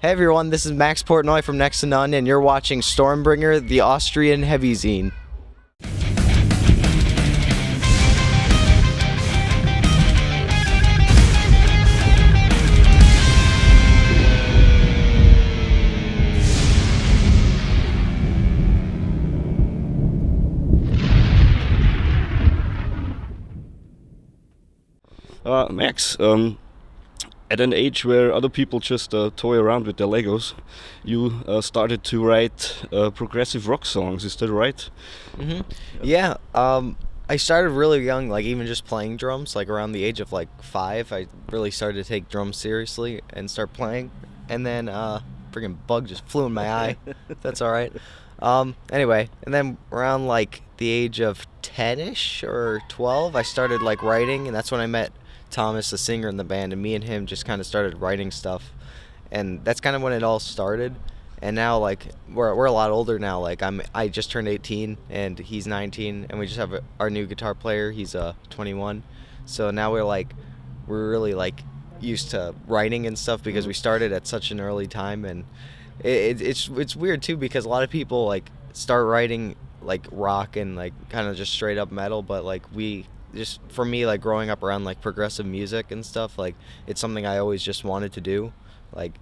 Hey everyone, this is Max Portnoy from Next to None, and you're watching Stormbringer, the Austrian heavy zine. Max, at an age where other people just toy around with their Legos, you started to write progressive rock songs. Is that right? Yeah, I started really young, like even just playing drums, like around the age of like 5. I really started to take drums seriously and start playing, and then freaking bug just flew in my eye. That's all right. Anyway, and then around like the age of 10ish or 12, I started like writing, and that's when I met Thomas, the singer in the band, and me and him just kind of started writing stuff, and that's kind of when it all started. And now like we're a lot older now. Like I just turned 18 and he's 19, and we just have our new guitar player. He's 21, so now we're really like used to writing and stuff because we started at such an early time. And it's weird too because a lot of people like start writing like rock and like kind of just straight up metal, but like just for me, like growing up around like progressive music and stuff, like it's something I always just wanted to do, like,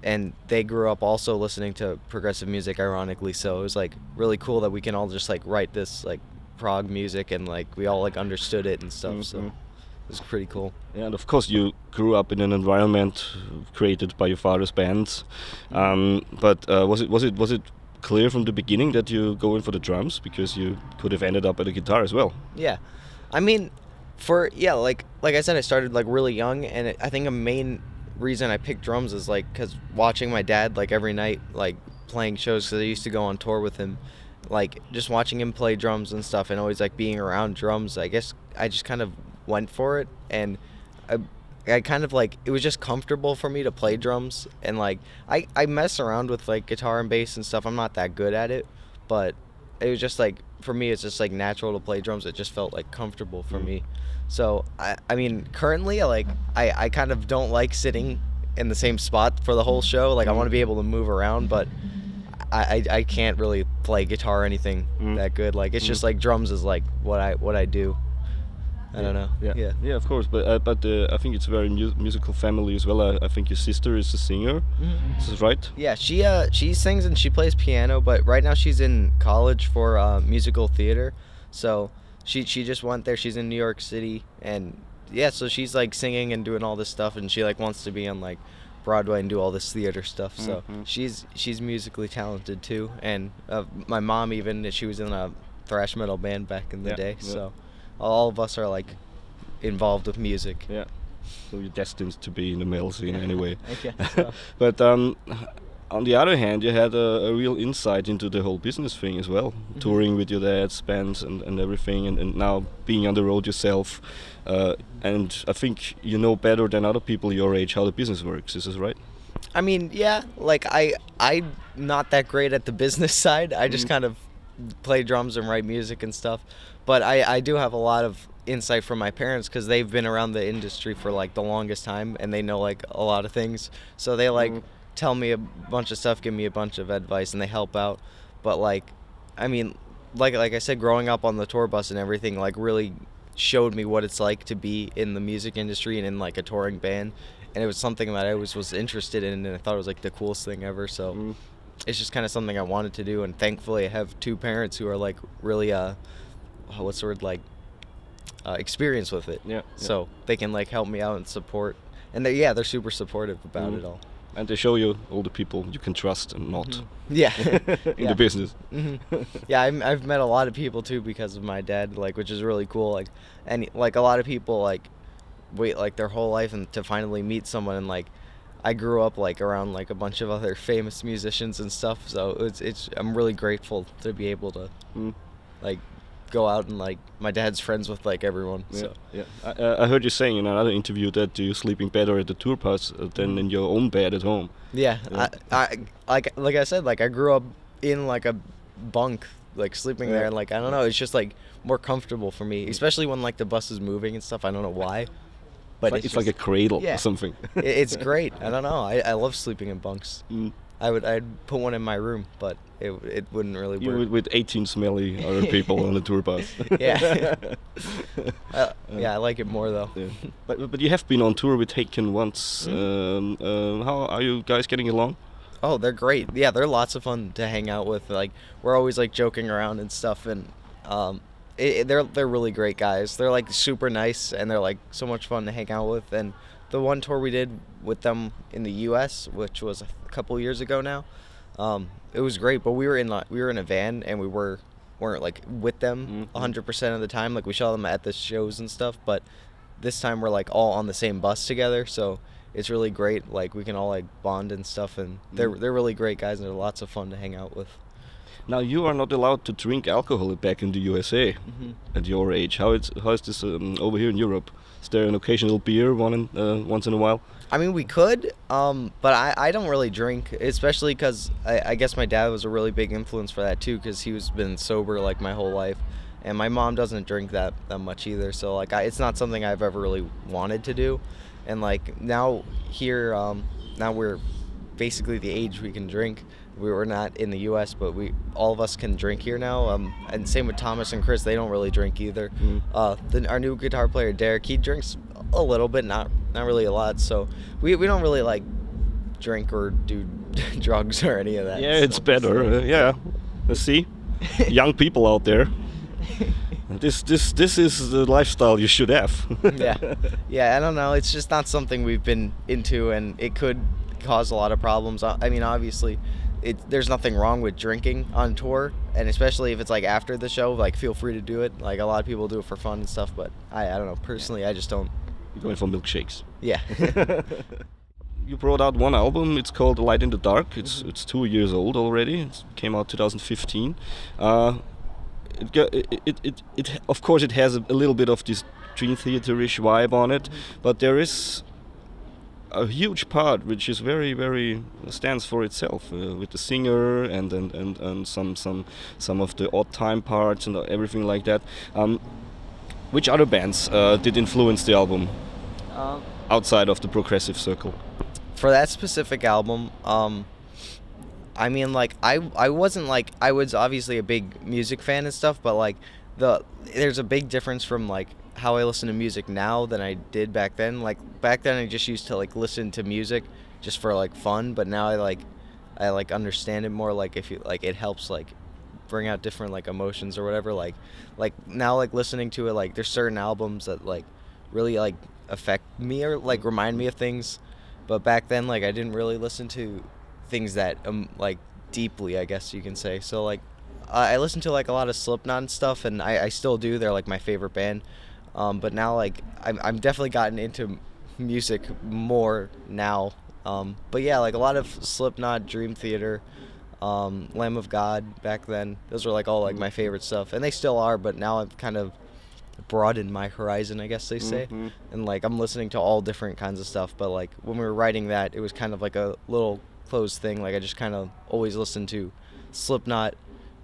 and they grew up also listening to progressive music, ironically, so it was like really cool that we can all just like write this like prog music and like we all like understood it and stuff. So it was pretty cool. Yeah, and of course you grew up in an environment created by your father's bands, but was it clear from the beginning that you go in for the drums, because you could have ended up at the guitar as well? Yeah, I mean, like I said, I started like really young, and I think a main reason I picked drums is like because watching my dad like every night like playing shows, because I used to go on tour with him, like just watching him play drums and stuff, and always like being around drums. I guess I just kind of went for it, and I kind of like, it was just comfortable for me to play drums, and like I mess around with like guitar and bass and stuff. I'm not that good at it, but it was just like, for me it's just like natural to play drums. It just felt like comfortable for me. So I mean currently like I kind of don't like sitting in the same spot for the whole show. Like I want to be able to move around, but I can't really play guitar or anything that good. Like it's just like drums is like what I do. I don't know. Yeah, of course. But I think it's a very musical family as well. I think your sister is a singer. Is this right? Yeah, she sings and she plays piano, but right now she's in college for musical theater. So she just went there. She's in New York City, and yeah, so she's like singing and doing all this stuff, and she like wants to be on like Broadway and do all this theater stuff. So she's musically talented too. And my mom, even, she was in a thrash metal band back in the day. So all of us are like involved with music. Yeah. So you're destined to be in the metal scene anyway. I guess so. But on the other hand, you had a real insight into the whole business thing as well, touring with your dad's bands and everything, and now being on the road yourself. And I think you know better than other people your age how the business works. Is this right? I mean, yeah, like I'm not that great at the business side. I just kind of play drums and write music and stuff. But I do have a lot of insight from my parents, because they've been around the industry for like the longest time, and they know like a lot of things. So they like tell me a bunch of stuff, give me a bunch of advice, and they help out. But like, I mean, like I said, growing up on the tour bus and everything like really showed me what it's like to be in the music industry and in like a touring band. And it was something that I was interested in, and I thought it was like the coolest thing ever. So it's just kind of something I wanted to do, and thankfully I have 2 parents who are like really what's the word, like experienced with it. So they can like help me out and support, and they're super supportive about it all. And they show you all the people you can trust and not. Yeah. in the business. Yeah, I've met a lot of people too because of my dad, like, which is really cool. Like, and like a lot of people like wait like their whole life and to finally meet someone, and like I grew up like around like a bunch of other famous musicians and stuff, so I'm really grateful to be able to like go out and like my dad's friends with like everyone. I heard you saying in another interview that you're sleeping better at the tour bus than in your own bed at home. I like I said, like I grew up in like a bunk, like sleeping there, and like I don't know, it's just like more comfortable for me, especially when like the bus is moving and stuff. I don't know why, but it's like a cradle yeah, or something. It's great. I don't know. I love sleeping in bunks. I'd put one in my room, but it wouldn't really work. You with 18 smelly other people on the tour bus. Yeah. Yeah, I like it more though. Yeah. But you have been on tour with Haken once. How are you guys getting along? Oh, they're great. Yeah, they're lots of fun to hang out with. Like, we're always like joking around and stuff, and they're really great guys. They're like super nice, and they're like so much fun to hang out with. And the one tour we did with them in the U.S., which was a couple years ago now, it was great. But we were in a van, and we weren't like with them 100% of the time. Like, we saw them at the shows and stuff, but this time we're like all on the same bus together, so it's really great. Like, we can all like bond and stuff, and they're really great guys, and they're lots of fun to hang out with. Now, you are not allowed to drink alcohol back in the USA at your age. How is this over here in Europe? Is there an occasional beer once in a while? I mean, we could, but I don't really drink, especially because I guess my dad was a really big influence for that too, because he was been sober like my whole life, and my mom doesn't drink that much either. So like, it's not something I've ever really wanted to do, and like now here, now we're basically the age we can drink. We were not in the U.S., but all of us can drink here now. And same with Thomas and Chris; they don't really drink either. Our new guitar player Derek, he drinks a little bit, not really a lot. So we don't really like drink or do drugs or any of that. Yeah, it's better. Yeah, let's see, young people out there. This is the lifestyle you should have. Yeah. I don't know. It's just not something we've been into, and it could cause a lot of problems. I mean, obviously, there's nothing wrong with drinking on tour, and especially if it's like after the show, like feel free to do it. Like, a lot of people do it for fun and stuff, but I don't know. Personally, I just don't. You're going for milkshakes. Yeah. You brought out one album. It's called Light in the Dark. It's 2 years old already. It came out 2015. It of course it has a little bit of this Dream Theater-ish vibe on it, but there is a huge part which is very stands for itself with the singer and some of the odd time parts and everything like that. Which other bands did influence the album outside of the progressive circle? For that specific album, I mean, like, I wasn't like, I was obviously a big music fan and stuff, but like there's a big difference from like how I listen to music now than I did back then. Like, back then I just used to like listen to music just for like fun, but now I understand it more. Like, if you like, it helps like bring out different like emotions or whatever. Like now, like, listening to it, like, there's certain albums that like really like affect me or like remind me of things, but back then, like, I didn't really listen to things that like deeply, I guess you can say. So like, I listen to like a lot of Slipknot and stuff, and I still do. They're like my favorite band. But now, like, I'm definitely gotten into music more now. But yeah, like a lot of Slipknot, Dream Theater, Lamb of God back then. Those were like all like my favorite stuff, and they still are. But now I've kind of broadened my horizon, I guess they say, and like I'm listening to all different kinds of stuff. But like when we were writing that, it was kind of like a little closed thing. Like, I just kind of always listened to Slipknot,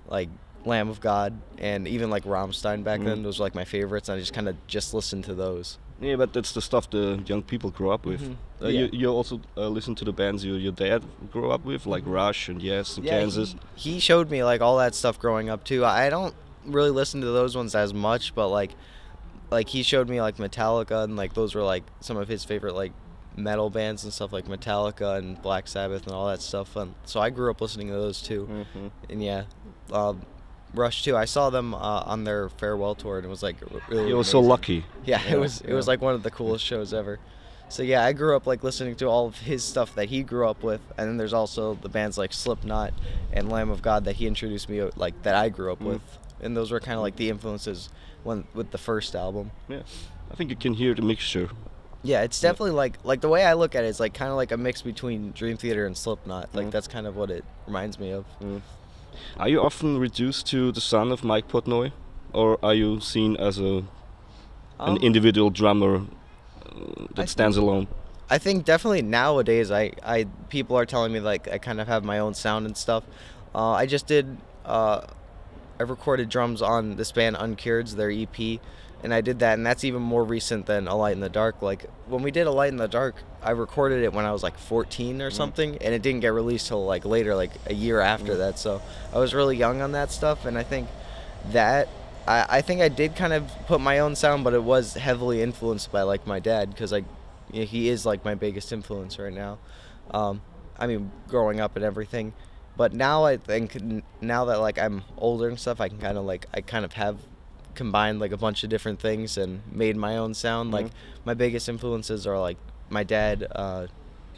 like Lamb of God, and even like Rammstein back then. Those were like my favorites, and I just kind of listened to those. Yeah, but that's the stuff the young people grow up with. You also listen to the bands your dad grew up with, like Rush and Yes and Kansas. He showed me like all that stuff growing up too. I don't really listen to those ones as much, but like he showed me like Metallica, and like those were like some of his favorite like metal bands and stuff, like Metallica and Black Sabbath and all that stuff. And so I grew up listening to those too. And yeah, Rush too. I saw them on their farewell tour, and it was like really. You were so lucky. Yeah, it was like one of the coolest shows ever. So yeah, I grew up like listening to all of his stuff that he grew up with, and then there's also the bands like Slipknot and Lamb of God that he introduced me like that I grew up with, and those were kind of like the influences with the first album. Yeah, I think you can hear the mixture. Yeah, it's definitely like the way I look at it is like kind of like a mix between Dream Theater and Slipknot. Like that's kind of what it reminds me of. Are you often reduced to the son of Mike Portnoy, or are you seen as an individual drummer that stands alone? I think definitely nowadays people are telling me like I kind of have my own sound and stuff. I just did I recorded drums on this band Uncured's, their EP, and I did that, and that's even more recent than A Light in the Dark. Like when we did A Light in the Dark, I recorded it when I was like 14 or something, and it didn't get released till like later, like a year after that. So I was really young on that stuff, and I think that I think I did kind of put my own sound, but it was heavily influenced by like my dad, because he is like my biggest influence right now. I mean, growing up and everything. But now I think, now that like I'm older and stuff, I can kind of have combined like a bunch of different things and made my own sound. Like my biggest influences are like my dad,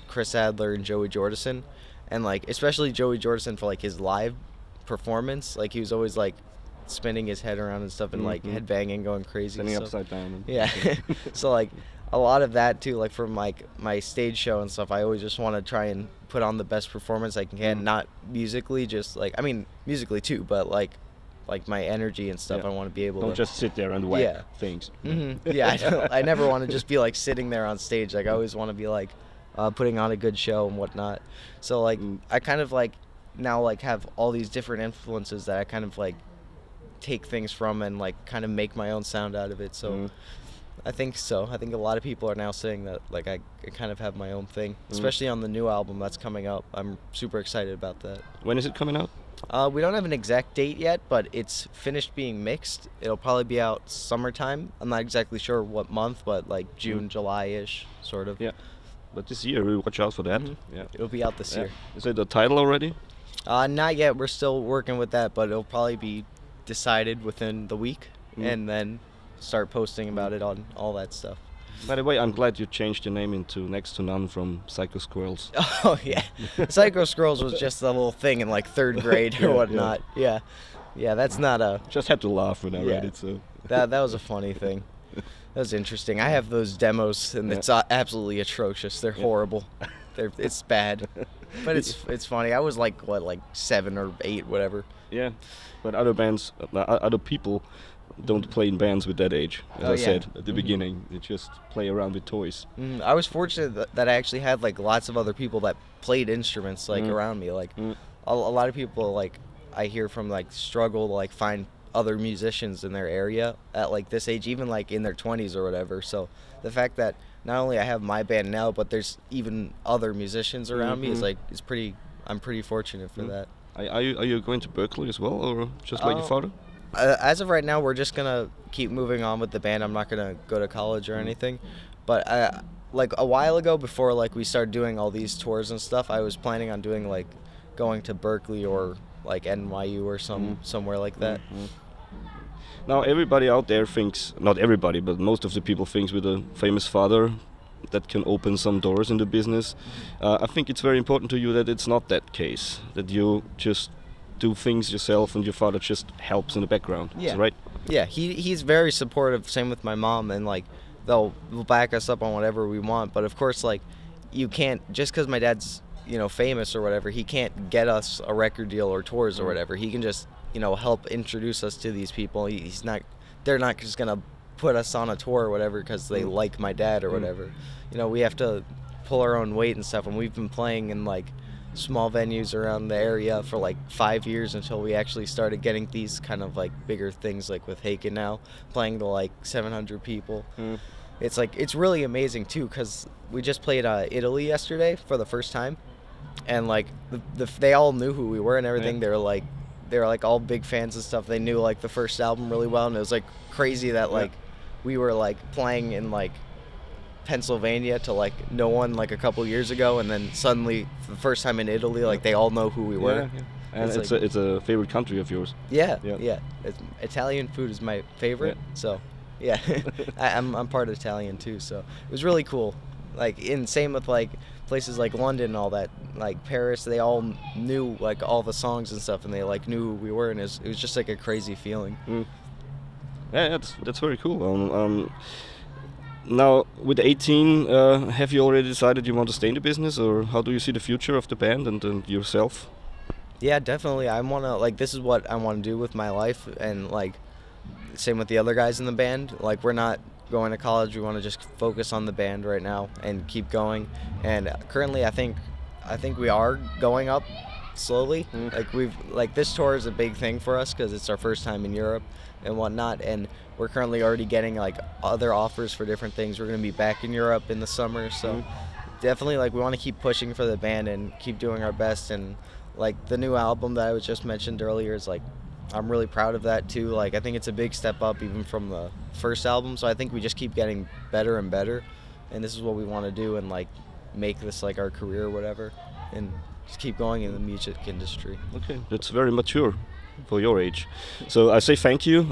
Chris Adler, and Joey Jordison, and like especially Joey Jordison for like his live performance. Like he was always like spinning his head around and stuff, and like headbanging, going crazy, standing upside down. Yeah. So like a lot of that too, like from like my stage show and stuff, I always just want to try and put on the best performance I can, not musically, just like, I mean musically too, but like my energy and stuff. I want to be able to just sit there and whack things. Yeah, I never want to just be like sitting there on stage. Like I always want to be like putting on a good show and whatnot. So like I kind of like now like have all these different influences that I kind of like take things from and like kind of make my own sound out of it. So I think a lot of people are now saying that like I kind of have my own thing, especially on the new album that's coming up. I'm super excited about that. When is it coming out? We don't have an exact date yet, but it's finished being mixed. It'll probably be out summertime. I'm not exactly sure what month, but like June, July-ish, sort of. Yeah. But this year, we watch out for that. Yeah. It'll be out this year. Is it the title already? Not yet. We're still working with that, but it'll probably be decided within the week, and then start posting about it on all that stuff. By the way, I'm glad you changed your name into Next to None from Psycho Squirrels. Oh yeah, Psycho Squirrels was just a little thing in like 3rd grade or whatnot. Yeah, that's not a. Just had to laugh when I read it. So that was a funny thing. That was interesting. I have those demos, and it's absolutely atrocious. They're horrible. It's bad, but it's funny. I was like 7 or 8, whatever. Yeah, but other bands, other people don't play in bands with that age. As I said at the beginning, they just play around with toys. I was fortunate that I actually had like lots of other people that played instruments like around me. Like a lot of people like I hear from like struggle to like find other musicians in their area at like this age, even like in their 20s or whatever. So the fact that not only I have my band now, but there's even other musicians around me is like I'm pretty fortunate for that. Are you going to Berkeley as well, or just like your father? As of right now, we're just gonna keep moving on with the band. I'm not gonna go to college or anything, but like a while ago, before like we started doing all these tours and stuff, I was planning on doing like going to Berkeley or like NYU or somewhere like that. Now everybody out there thinks, not everybody, but most of the people thinks with a famous father that can open some doors in the business. I think it's very important to you that it's not that case, that you just do things yourself and your father just helps in the background. Yeah. Right? Yeah, he's very supportive, same with my mom, and like they'll back us up on whatever we want. But of course, like you can't, just because my dad's famous or whatever, he can't get us a record deal or tours or whatever. He can just help introduce us to these people. They're not just gonna put us on a tour or whatever because they like my dad or whatever. We have to pull our own weight and stuff, and we've been playing in like small venues around the area for like 5 years until we actually started getting these kind of like bigger things, like with Haken now playing to like 700 people. It's really amazing too, because we just played Italy yesterday for the first time, and like they all knew who we were and everything. They were like all big fans and stuff. They knew like the first album really well, and it was like crazy that like we were like playing in like Pennsylvania to like no one like a couple years ago, and then suddenly for the first time in Italy, like they all know who we were. And it's a favorite country of yours. Yeah. Italian food is my favorite, so yeah. I'm part Italian too, so it was really cool. Like same with like places like London and all that, like Paris, they all knew like all the songs and stuff, and they like knew who we were, and it was just like a crazy feeling. Yeah, that's very cool. Now, with 18, have you already decided you want to stay in the business, or how do you see the future of the band and yourself? Yeah, definitely. I want to, like, this is what I want to do with my life, and, like, same with the other guys in the band. Like, we're not going to college. We want to just focus on the band right now and keep going. And currently, I think we are going up slowly. Like this tour is a big thing for us because it's our first time in Europe and whatnot, and we're currently already getting like other offers for different things. We're gonna be back in Europe in the summer, so definitely like we want to keep pushing for the band and keep doing our best. And like the new album that I was just mentioned earlier is like, I'm really proud of that too. Like I think it's a big step up even from the first album, so I think we just keep getting better and better, and this is what we want to do and like make this like our career or whatever, and just keep going in the music industry. Okay, that's very mature for your age. So I say thank you,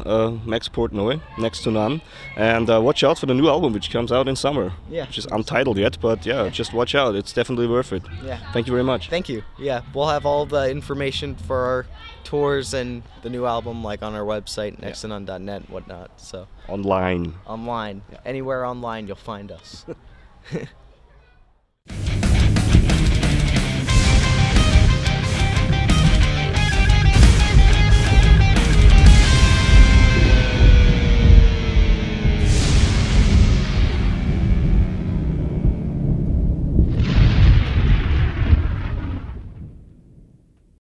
Max Portnoy, next to none, and watch out for the new album which comes out in summer. Yeah. Which is untitled yet, but yeah, just watch out. It's definitely worth it. Yeah. Thank you very much. Thank you. Yeah, we'll have all the information for our tours and the new album like on our website, nexttonone.net and whatnot. So Online. Online. Yeah. Anywhere online you'll find us.